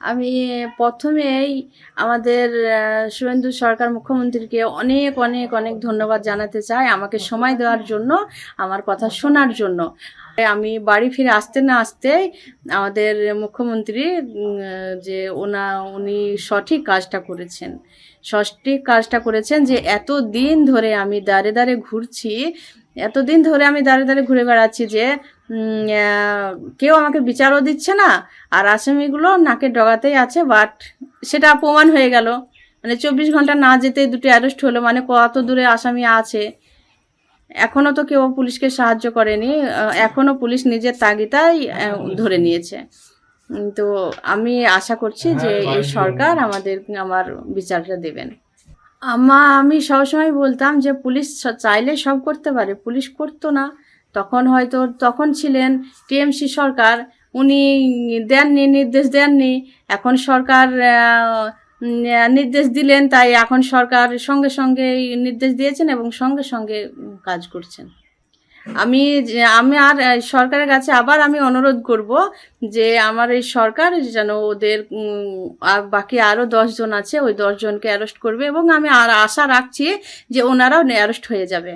আমি প্রথমেই আমাদের শুভেন্দু সরকার মুখ্যমন্ত্রীকে অনেক অনেক অনেক ধন্যবাদ জানাতে চাই আমাকে সময় দেওয়ার জন্য, আমার কথা শোনার জন্য। আমি বাড়ি ফিরে আসতে না আসতেই আমাদের মুখ্যমন্ত্রী যে উনি সঠিক কাজটা করেছেন, সঠিক কাজটা করেছেন যে এত দিন ধরে আমি দাঁড়ে দাঁড়ে ঘুরছি, এতদিন ধরে আমি দাঁড়ে দাঁড়ে ঘুরে বেড়াচ্ছি যে কেউ আমাকে বিচারও দিচ্ছে না, আর আসামিগুলো নাকের ডগাতেই আছে। বাট সেটা প্রমাণ হয়ে গেল, মানে 24 ঘন্টা না যেতেই দুটো অ্যারেস্ট হলো, মানে কত দূরে আসামি আছে। এখনও তো কেউ পুলিশকে সাহায্য করেনি, এখনও পুলিশ নিজের তাগিদাই ধরে নিয়েছে। তো আমি আশা করছি যে এই সরকার আমার বিচারটা দেবেন। আমি সবসময় বলতাম যে পুলিশ চাইলে সব করতে পারে, পুলিশ করতো না। তখন ছিলেন টিএমসি সরকার, উনি দেননি, নির্দেশ দেননি। এখন সরকার নির্দেশ দিলেন, তাই এখন সরকার সঙ্গে সঙ্গে নির্দেশ দিয়েছেন এবং সঙ্গে সঙ্গে কাজ করছেন। আমি আর সরকারের কাছে আবার আমি অনুরোধ করব যে আমার এই সরকার যেন ওদের বাকি আরও 10 জন আছে, ওই 10 জনকে অ্যারেস্ট করবে, এবং আমি আর আশা রাখছি যে ওনারাও অ্যারেস্ট হয়ে যাবে।